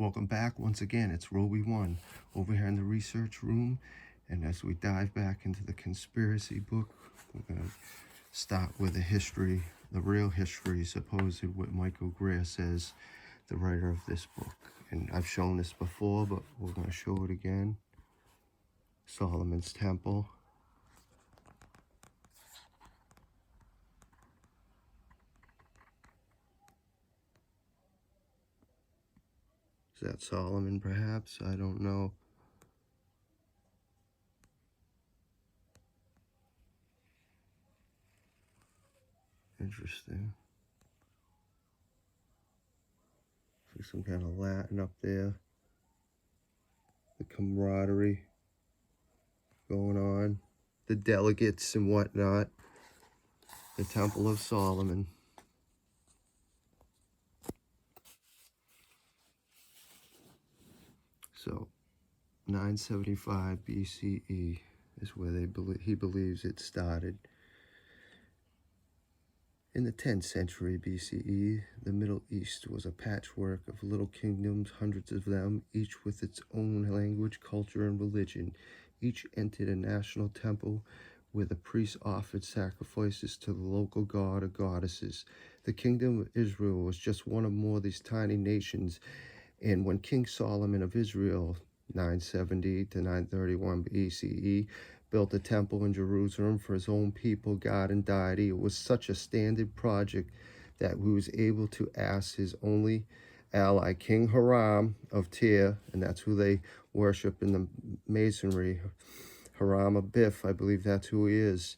Welcome back once again. It's Roby One over here in the research room, and as we dive back into the conspiracy book, we're going to start with the history, the real history, supposed what Michael Greer says, the writer of this book. And I've shown this before, but we're going to show it again. Solomon's Temple. Is that Solomon, perhaps? I don't know. Interesting. See some kind of Latin up there. The camaraderie going on. The delegates and whatnot. The Temple of Solomon. So, 975 BCE is where he believes it started. In the 10th century BCE, the Middle East was a patchwork of little kingdoms, hundreds of them, each with its own language, culture, and religion. Each entered a national temple where the priests offered sacrifices to the local god or goddesses. The kingdom of Israel was just one of more of these tiny nations, and when King Solomon of Israel, 970 to 931 BCE, built a temple in Jerusalem for his own people, God, and deity, it was such a standard project that he was able to ask his only ally, King Hiram of Tyre, and that's who they worship in the Masonry, Hiram of Biff, I believe that's who he is.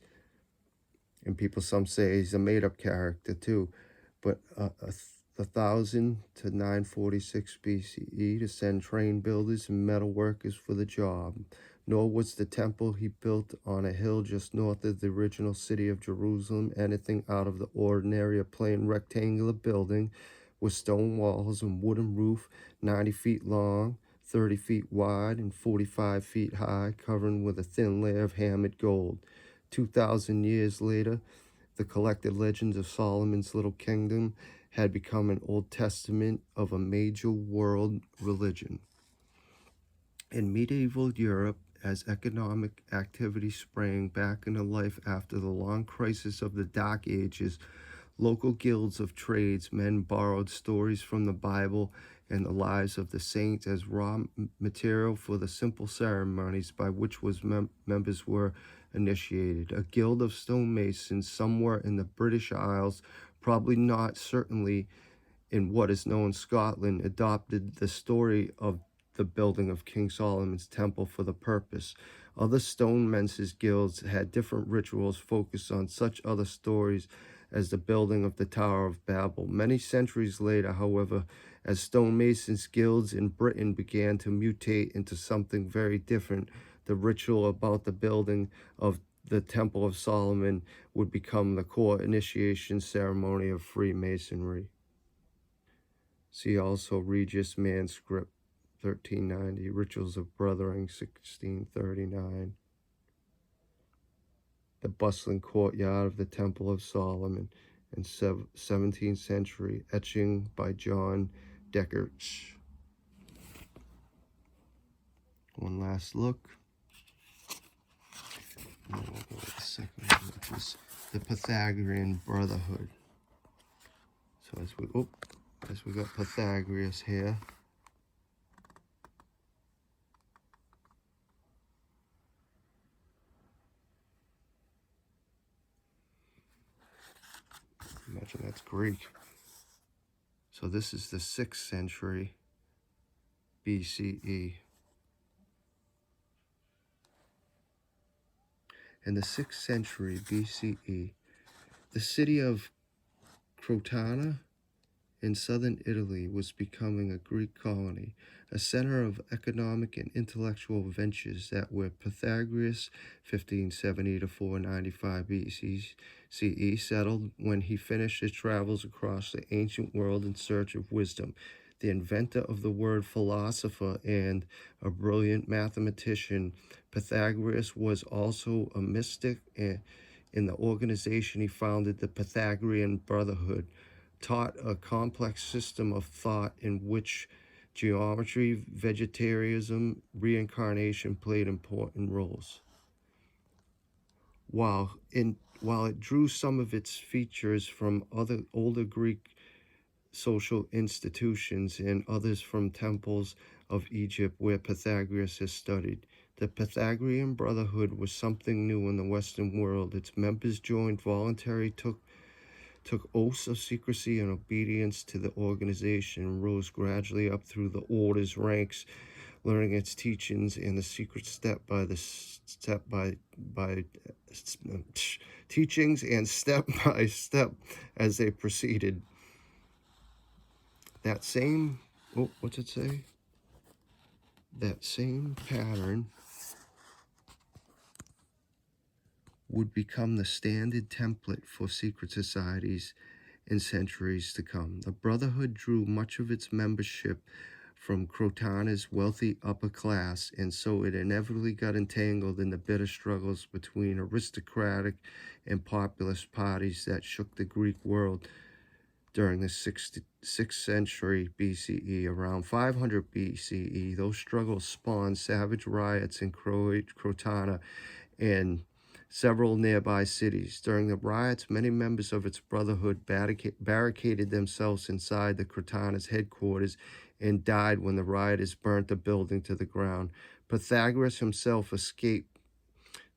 And some say he's a made-up character too. But 1000 to 946 BCE to send trained builders and metal workers for the job. Nor was the temple he built on a hill just north of the original city of Jerusalem anything out of the ordinary. A plain rectangular building with stone walls and wooden roof, 90 feet long, 30 feet wide, and 45 feet high, covered with a thin layer of hammered gold. 2,000 years later, the collected legends of Solomon's little kingdom had become an Old Testament of a major world religion. In medieval Europe, as economic activity sprang back into life after the long crisis of the Dark Ages, local guilds of tradesmen borrowed stories from the Bible and the lives of the saints as raw material for the simple ceremonies by which members were initiated. A guild of stonemasons somewhere in the British Isles, probably not certainly in what is known Scotland, adopted the story of the building of King Solomon's temple for the purpose. Other stonemasons guilds had different rituals focused on such other stories as the building of the Tower of Babel. Many centuries later, however, as stonemasons guilds in Britain began to mutate into something very different, the ritual about the building of the Temple of Solomon would become the core initiation ceremony of Freemasonry. See also Regius Manuscript 1390, Rituals of Brothering 1639. The bustling courtyard of the Temple of Solomon in 17th century, etching by John Deckert. One last look. And then we'll go to the second one, which is the Pythagorean Brotherhood. So as we got Pythagoras here. Imagine that's Greek. So this is the 6th century BCE. In the 6th century BCE, the city of Crotona in southern Italy was becoming a Greek colony, a center of economic and intellectual ventures that were Pythagoras, 1570 to 495 BCE, settled when he finished his travels across the ancient world in search of wisdom. The inventor of the word philosopher and a brilliant mathematician, Pythagoras was also a mystic. In the organization he founded, the Pythagorean Brotherhood, taught a complex system of thought in which Geometry, vegetarianism, reincarnation played important roles. While it drew some of its features from other older Greek social institutions and others from temples of Egypt where Pythagoras has studied, the Pythagorean Brotherhood was something new in the Western world. Its members joined voluntarily, took oaths of secrecy and obedience to the organization, and rose gradually up through the order's ranks, learning its teachings and the secret teachings and step by step as they proceeded. That same what's it say? That same pattern would become the standard template for secret societies in centuries to come. The Brotherhood drew much of its membership from Crotana's wealthy upper class, and so it inevitably got entangled in the bitter struggles between aristocratic and populist parties that shook the Greek world during the 6th century BCE. Around 500 BCE, those struggles spawned savage riots in Crotona and several nearby cities. During the riots, many members of its brotherhood barricaded themselves inside the Crotana's headquarters and died when the rioters burnt the building to the ground. Pythagoras himself escaped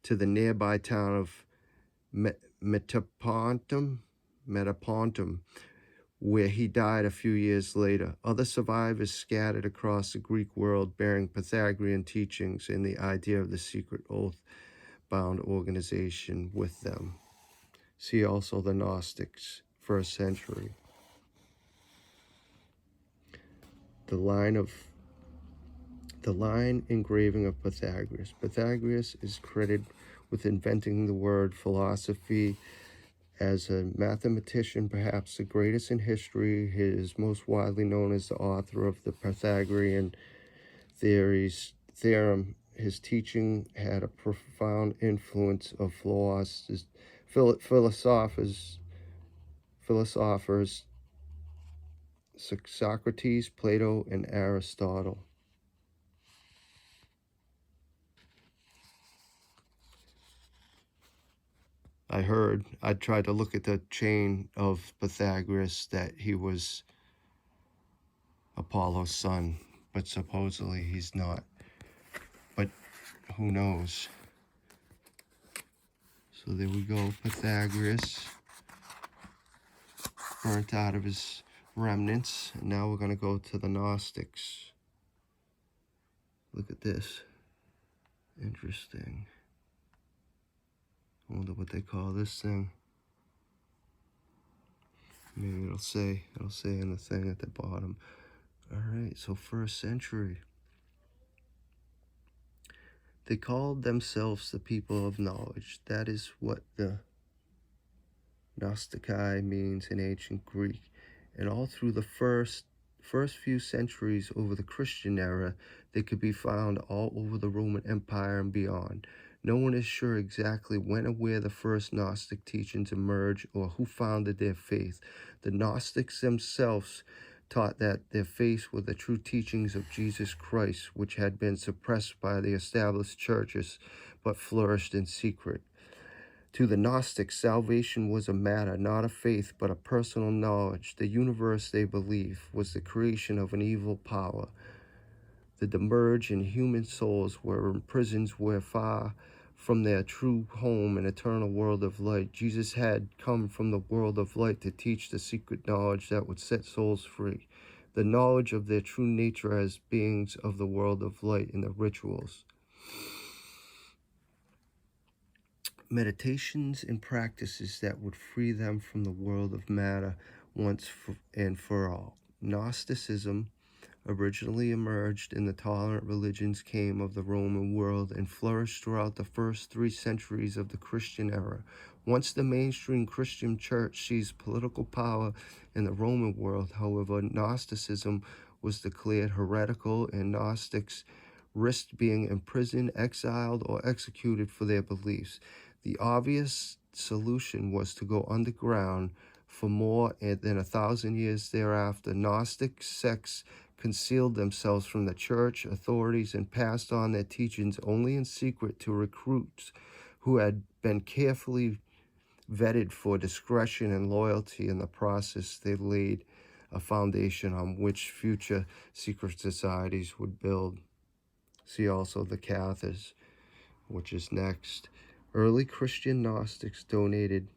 to the nearby town of Metapontum, where he died a few years later. Other survivors scattered across the Greek world bearing Pythagorean teachings and the idea of the secret oath-bound organization with them. See also the Gnostics, 1st century. The line engraving of Pythagoras. Pythagoras is credited with inventing the word philosophy. As a mathematician, perhaps the greatest in history, he is most widely known as the author of the Pythagorean theorem. His teaching had a profound influence of philosophers, Socrates, Plato, and Aristotle. I tried to look at the chain of Pythagoras that he was Apollo's son, but supposedly he's not. But who knows? So there we go, Pythagoras, burnt out of his remnants. And now we're going to go to the Gnostics. Look at this. Interesting. I wonder what they call this thing. Maybe it'll say in the thing at the bottom. All right, so 1st century. They called themselves the people of knowledge. That is what the Gnostici means in ancient Greek. And all through the first few centuries over the Christian era, they could be found all over the Roman Empire and beyond. No one is sure exactly when or where the first Gnostic teachings emerged or who founded their faith. The Gnostics themselves taught that their faith were the true teachings of Jesus Christ, which had been suppressed by the established churches but flourished in secret. To the Gnostics, salvation was a matter, not of faith, but a personal knowledge. The universe, they believed, was the creation of an evil power. The demerged and human souls were imprisoned were far from their true home and eternal world of light. Jesus had come from the world of light to teach the secret knowledge that would set souls free. The knowledge of their true nature as beings of the world of light in the rituals. Meditations and practices that would free them from the world of matter once and for all. Gnosticism originally emerged in the tolerant religions came of the Roman world and flourished throughout the first 3 centuries of the Christian era. Once the mainstream Christian church seized political power in the Roman world, however, Gnosticism was declared heretical and Gnostics risked being imprisoned, exiled, or executed for their beliefs. The obvious solution was to go underground. For more than 1,000 years thereafter, Gnostic sects concealed themselves from the church authorities and passed on their teachings only in secret to recruits who had been carefully vetted for discretion and loyalty. In the process, they laid a foundation on which future secret societies would build. See also the Cathars, which is next. Early Christian Gnostics denoted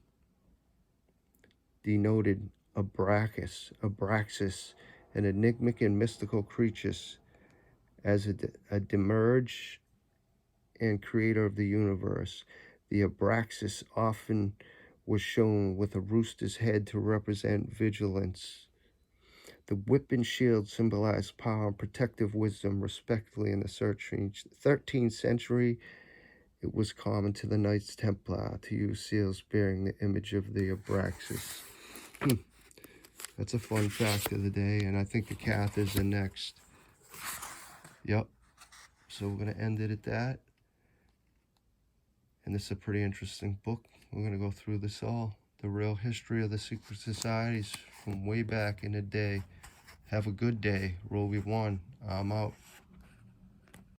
Abraxas, an enigmatic and mystical creature, as a demiurge and creator of the universe. The Abraxas often was shown with a rooster's head to represent vigilance. The whip and shield symbolized power and protective wisdom, respectively. In the 13th century, it was common to the Knights Templar to use seals bearing the image of the Abraxas. That's a fun fact of the day, and I think the Cathars are next. Yep. So we're going to end it at that. And this is a pretty interesting book. We're going to go through this all. The real history of the secret societies from way back in the day. Have a good day. Roll we won. I'm out.